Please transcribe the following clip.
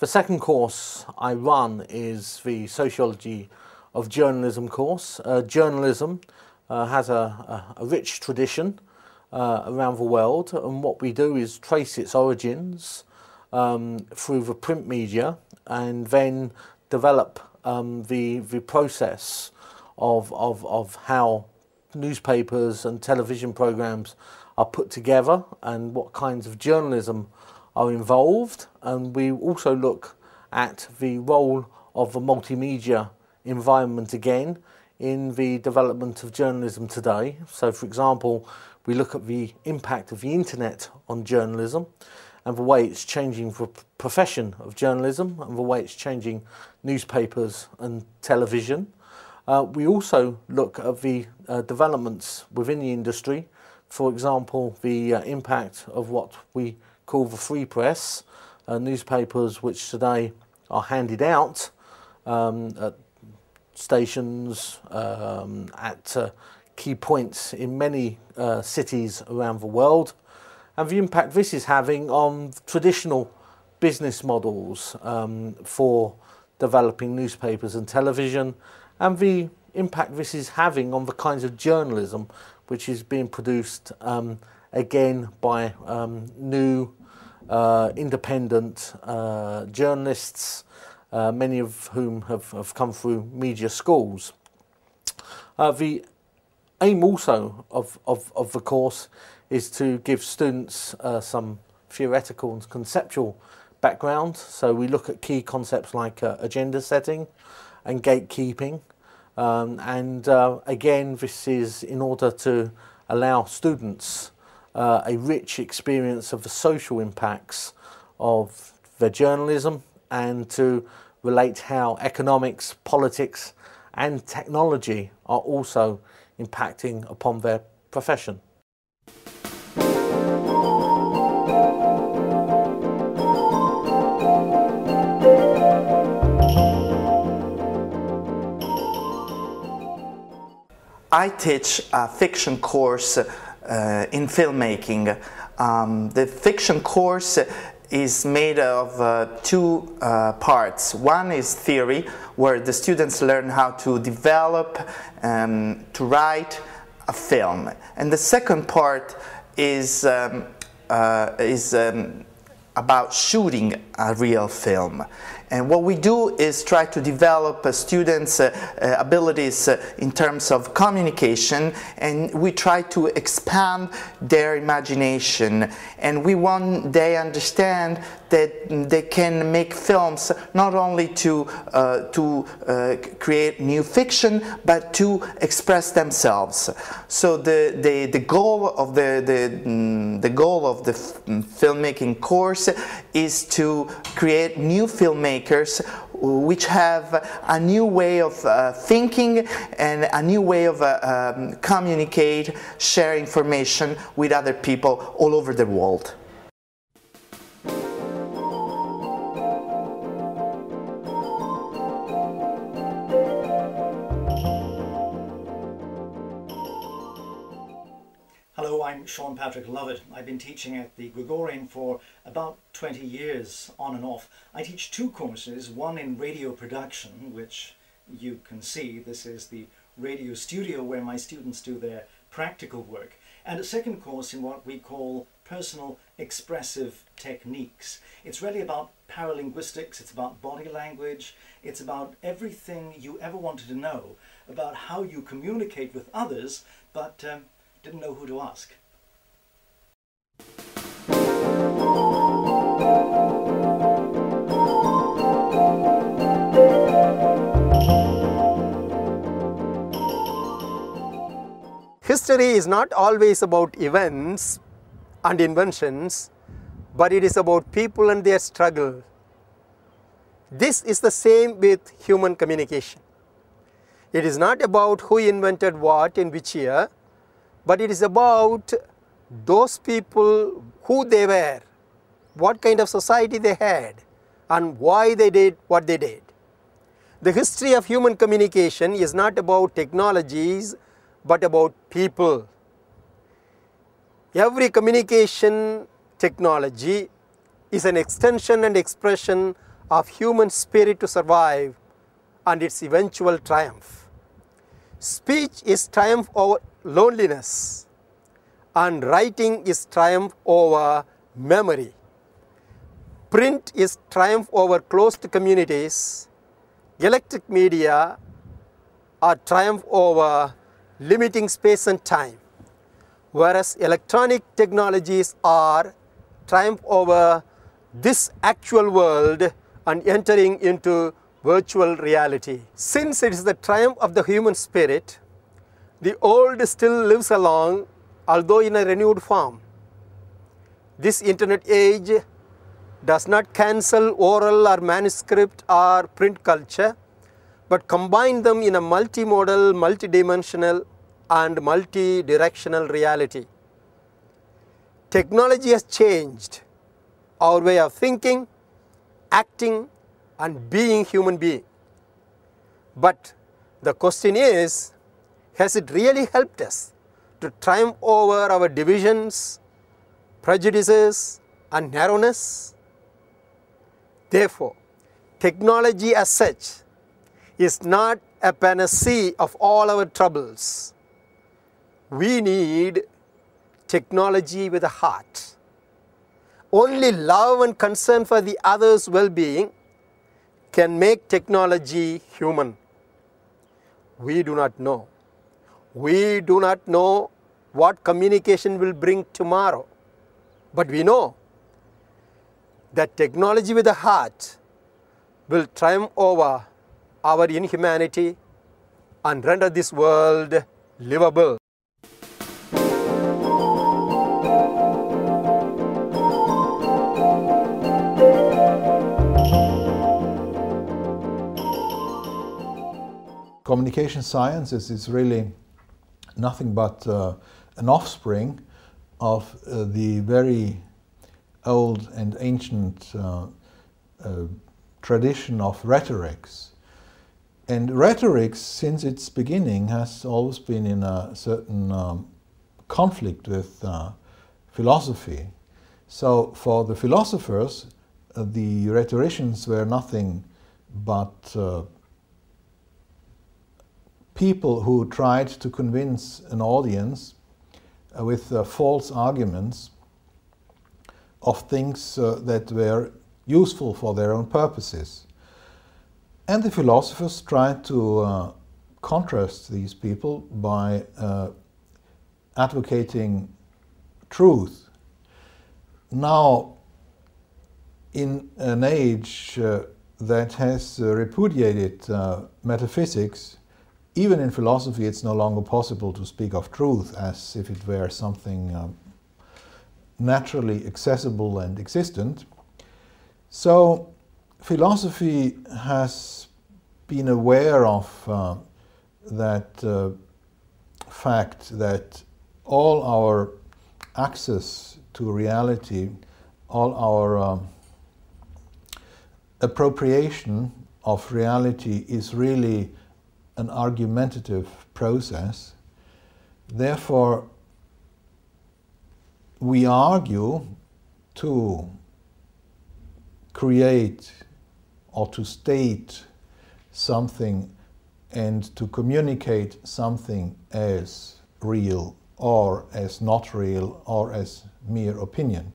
second course I run is the Sociology of Journalism course. Journalism has a rich tradition around the world, and what we do is trace its origins through the print media and then develop the process of how newspapers and television programs are put together and what kinds of journalism are involved. And we also look at the role of the multimedia environment again in the development of journalism today. So for example, we look at the impact of the internet on journalism and the way it's changing the profession of journalism and the way it's changing newspapers and television. We also look at the developments within the industry, for example, the impact of what we call the free press, newspapers which today are handed out at stations, at key points in many cities around the world, and the impact this is having on traditional business models for developing newspapers and television, and the impact this is having on the kinds of journalism which is being produced again by new independent journalists, many of whom have come through media schools. The aim also of the course is to give students some theoretical and conceptual background. So we look at key concepts like agenda setting and gatekeeping. Again, this is in order to allow students a rich experience of the social impacts of their journalism and to relate how economics, politics and technology are also impacting upon their profession. I teach a fiction course in filmmaking. The fiction course is made of two parts. One is theory, where the students learn how to develop and to write a film. And the second part is about shooting a real film. And what we do is try to develop students' abilities in terms of communication, and we try to expand their imagination. And we want they understand that they can make films not only to create new fiction, but to express themselves. So the goal of the goal of the filmmaking course is to create new filmmakers which have a new way of thinking and a new way of communicate, share information with other people all over the world. Hello, I'm Sean Patrick Lovett. I've been teaching at the Gregorian for about 20 years, on and off. I teach two courses, one in radio production, which you can see. This is the radio studio where my students do their practical work, and a second course in what we call personal expressive techniques. It's really about paralinguistics, it's about body language, it's about everything you ever wanted to know about how you communicate with others, but didn't know who to ask. History is not always about events and inventions, but it is about people and their struggle. This is the same with human communication. It is not about who invented what in which year, but it is about those people, who they were, what kind of society they had, and why they did what they did. The history of human communication is not about technologies, but about people. Every communication technology is an extension and expression of human spirit to survive and its eventual triumph. Speech is triumph over loneliness, and writing is triumph over memory. Print is triumph over closed communities. Electric media are triumph over limiting space and time, whereas electronic technologies are triumph over this actual world and entering into virtual reality. Since it is the triumph of the human spirit, the old still lives along, although in a renewed form. This internet age does not cancel oral or manuscript or print culture, but combine them in a multimodal, multidimensional and multi-directional reality. Technology has changed our way of thinking, acting and being human being. But the question is, has it really helped us to triumph over our divisions, prejudices and narrowness? Therefore, technology as such is not a panacea of all our troubles. We need technology with a heart. Only love and concern for the other's well-being can make technology human. We do not know. We do not know what communication will bring tomorrow. But we know that technology with a heart will triumph over our inhumanity and render this world livable. Communication sciences is really nothing but an offspring of the very old and ancient tradition of rhetorics. And rhetorics, since its beginning, has always been in a certain conflict with philosophy. So for the philosophers, the rhetoricians were nothing but people who tried to convince an audience with false arguments of things that were useful for their own purposes. And the philosophers tried to contrast these people by advocating truth. Now, in an age that has repudiated metaphysics, even in philosophy it's no longer possible to speak of truth as if it were something naturally accessible and existent. So philosophy has been aware of that fact that all our access to reality, all our appropriation of reality is really an argumentative process. Therefore, we argue to create or to state something and to communicate something as real or as not real or as mere opinion.